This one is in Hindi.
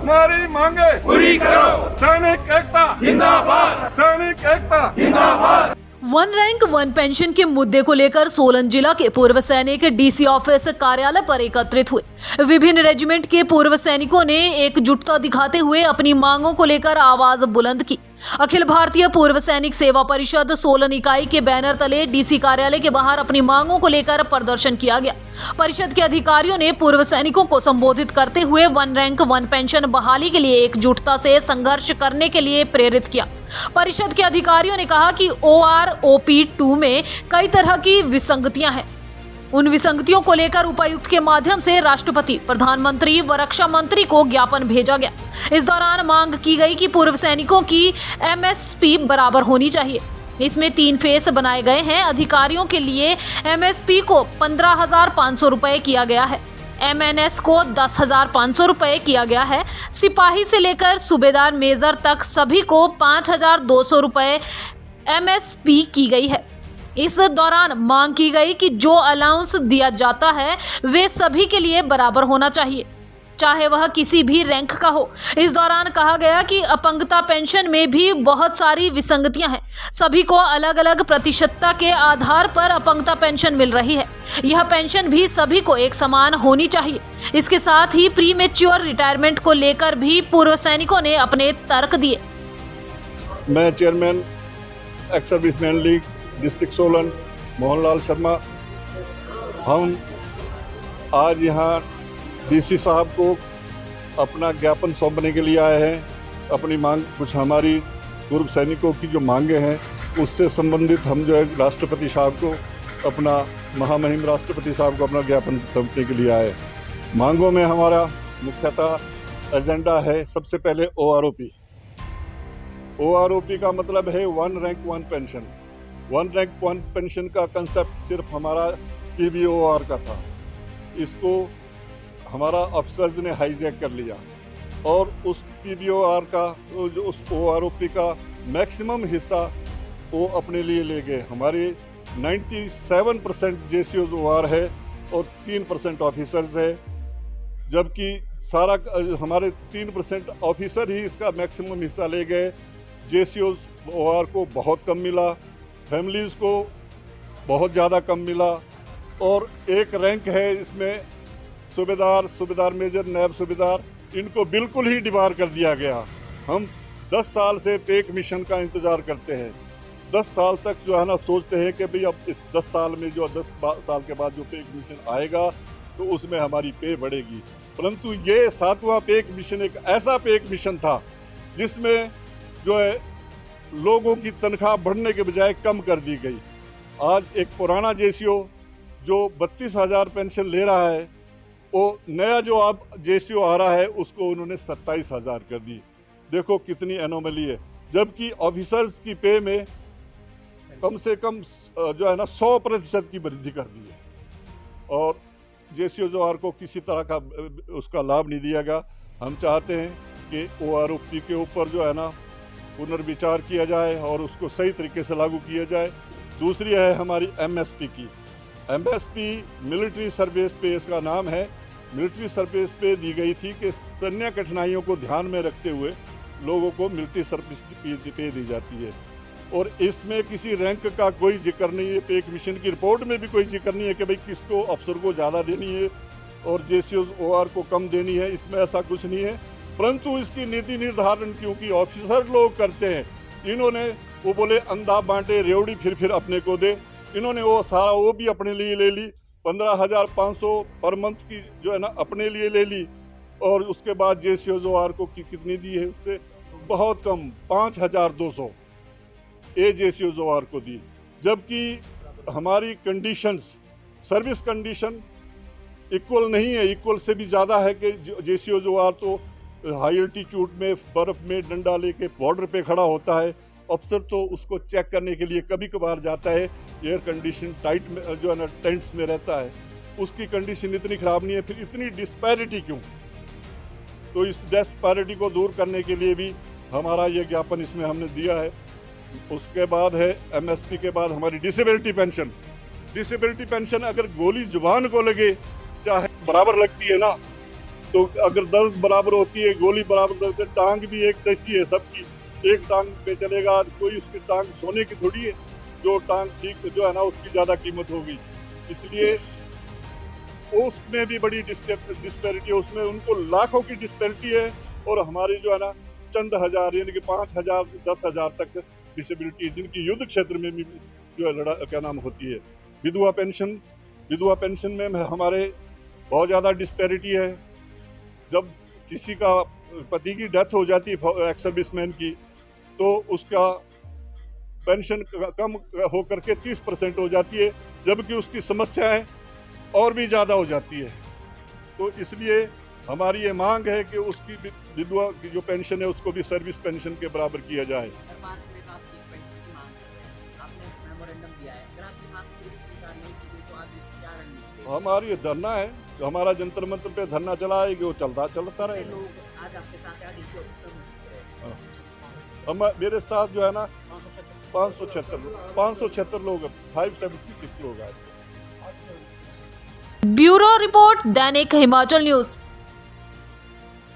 हमारी मांगे पूरी करो। सैनिक एकता जिंदाबाद, सैनिक एकता जिंदाबाद। वन रैंक वन पेंशन के मुद्दे को लेकर सोलन जिला के पूर्व सैनिक डीसी ऑफिस कार्यालय पर एकत्रित हुए। विभिन्न रेजिमेंट के पूर्व सैनिकों ने एकजुटता दिखाते हुए अपनी मांगों को लेकर आवाज बुलंद की। अखिल भारतीय पूर्व सैनिक सेवा परिषद सोलन इकाई के बैनर तले डीसी कार्यालय के बाहर अपनी मांगों को लेकर प्रदर्शन किया गया। परिषद के अधिकारियों ने पूर्व सैनिकों को संबोधित करते हुए वन रैंक वन पेंशन बहाली के लिए एकजुटता से संघर्ष करने के लिए प्रेरित किया। परिषद के अधिकारियों ने कहा कि OROP-2 में कई तरह की विसंगतियां हैं। उन विसंगतियों को लेकर उपायुक्त के माध्यम से राष्ट्रपति, प्रधानमंत्री व रक्षा मंत्री को ज्ञापन भेजा गया। इस दौरान मांग की गई कि पूर्व सैनिकों की MSP बराबर होनी चाहिए। इसमें 3 फेस बनाए गए हैं। अधिकारियों के लिए MSP को 15,500 रुपए किया गया है, MNS को 10,500 रुपए किया गया है, सिपाही से लेकर सूबेदार मेजर तक सभी को 5,200 रुपए MSP की गई है। इस दौरान मांग की गई कि जो अलाउंस दिया जाता है वे सभी के लिए बराबर होना चाहिए, चाहे वह किसी भी रैंक का हो। इस दौरान कहा गया कि अपंगता पेंशन में भी बहुत सारी विसंगतियां हैं। सभी को अलग अलग प्रतिशतता के आधार पर अपंगता पेंशन मिल रही है। यह पेंशन भी सभी को एक समान होनी चाहिए। इसके साथ ही प्री मैच्योर रिटायरमेंट को लेकर भी पूर्व सैनिकों ने अपने तर्क दिए। मैं chairman ex serviceman league district Solan Mohanlal Sharma, हम आज यहाँ डीसी साहब को अपना ज्ञापन सौंपने के लिए आए हैं। अपनी मांग, कुछ हमारी पूर्व सैनिकों की जो मांगे हैं उससे संबंधित हम जो है राष्ट्रपति साहब को अपना, महामहिम राष्ट्रपति साहब को अपना ज्ञापन सौंपने के लिए आए। मांगों में हमारा मुख्यतः एजेंडा है, सबसे पहले OROP। OROP का मतलब है one rank one pension. One rank one pension का कंसेप्ट सिर्फ हमारा PBOR का था। इसको हमारा अफसर्स ने हाईजैक कर लिया और उस PBOR का, जो उस OROP का मैक्सिमम हिस्सा वो अपने लिए ले गए। हमारे 97% JCOs OR है और 3% ऑफिसर्स है, जबकि सारा हमारे 3% ऑफिसर ही इसका मैक्सिमम हिस्सा ले गए। JCOs OR को बहुत कम मिला, फैमिलीज़ को बहुत ज़्यादा कम मिला। और एक रैंक है इसमें सूबेदार, सूबेदार मेजर, नायब सूबेदार, इनको बिल्कुल ही डिबार कर दिया गया। हम 10 साल से पे कमीशन का इंतज़ार करते हैं। 10 साल तक जो है ना सोचते हैं कि भाई अब इस 10 साल में जो 10 साल के बाद जो पे कमीशन आएगा तो उसमें हमारी पे बढ़ेगी, परंतु ये 7वां पे कमीशन एक ऐसा पे कमीशन था जिसमें जो है लोगों की तनख्वाह बढ़ने के बजाय कम कर दी गई। आज एक पुराना JCO जो 32,000 पेंशन ले रहा है, वो नया जो अब JCO आ रहा है उसको उन्होंने 27,000 कर दी। देखो कितनी एनोमली है, जबकि ऑफिसर्स की पे में कम से कम जो है ना 100% की वृद्धि कर दी है और JCO जोआर को किसी तरह का उसका लाभ नहीं दिया गया। हम चाहते हैं कि OROP के ऊपर जो है ना पुनर्विचार किया जाए और उसको सही तरीके से लागू किया जाए। दूसरी है हमारी MSP की। MSP मिलिट्री सर्विस पे इसका नाम है। मिलिट्री सर्विस पे दी गई थी कि सैन्य कठिनाइयों को ध्यान में रखते हुए लोगों को मिलिट्री सर्विस पे दी जाती है और इसमें किसी रैंक का कोई जिक्र नहीं है। पे कमीशन की रिपोर्ट में भी कोई जिक्र नहीं है कि भाई किसको अफसर को ज़्यादा देनी है और JCOs OR को कम देनी है, इसमें ऐसा कुछ नहीं है। परंतु इसकी नीति निर्धारण क्योंकि ऑफिसर लोग करते हैं, इन्होंने वो बोले अंधा बांटे रेवड़ी फिर अपने को दे, इन्होंने वो सारा वो भी अपने लिए ले ली। 15,500 पर मंथ की जो है ना अपने लिए ले ली और उसके बाद JCOs OR को कितनी दी है, उससे बहुत कम 5,200 JCOs OR को दी। जबकि हमारी कंडीशंस, सर्विस कंडीशन इक्वल नहीं है, इक्वल से भी ज़्यादा है कि JCOs OR तो हाई एल्टीट्यूड में बर्फ़ में डंडा लेके बॉर्डर पे खड़ा होता है, अफसर तो उसको चेक करने के लिए कभी कभार जाता है, एयर कंडीशन टाइट में जो है ना टेंट्स में रहता है, उसकी कंडीशन इतनी ख़राब नहीं है। फिर इतनी डिस्पैरिटी क्यों? तो इस डिस्पैरिटी को दूर करने के लिए भी हमारा ये ज्ञापन इसमें हमने दिया है। उसके बाद है MSP के बाद हमारी डिसेबिलिटी पेंशन। डिसेबिलिटी पेंशन अगर गोली जुबान को लगे चाहे बराबर लगती है ना, तो अगर दर्द बराबर होती है, गोली बराबर दर्द है, टांग भी एक जैसी है सबकी, एक टांग पे चलेगा, कोई उसकी टांग सोने की थोड़ी है, जो टांग ठीक जो है ना उसकी ज़्यादा कीमत होगी। इसलिए उसमें भी बड़ी डिस्पैरिटी है, उसमें उनको लाखों की डिस्पैरिटी है और हमारी जो है ना चंद हज़ार यानी कि 5,000 10,000 तक डिसेबिलिटी जिनकी युद्ध क्षेत्र में भी जो है क्या नाम होती है। विधवा पेंशन में हमारे बहुत ज़्यादा डिस्पैरिटी है। जब किसी का पति की डेथ हो जाती है एक्स सर्विसमैन की, तो उसका पेंशन कम होकर के 30% हो जाती है, जबकि उसकी समस्याएं और भी ज़्यादा हो जाती है। तो इसलिए हमारी ये मांग है कि उसकी विधवा की जो पेंशन है उसको भी सर्विस पेंशन के बराबर किया जाए। हमारी ये धरना है, जो हमारा जंतर मंत्र पे धरना चला है, वो चलता रहेगा। हम मेरे साथ जो है ना 576 लोग, 576 लोग आए। ब्यूरो रिपोर्ट, दैनिक हिमाचल न्यूज।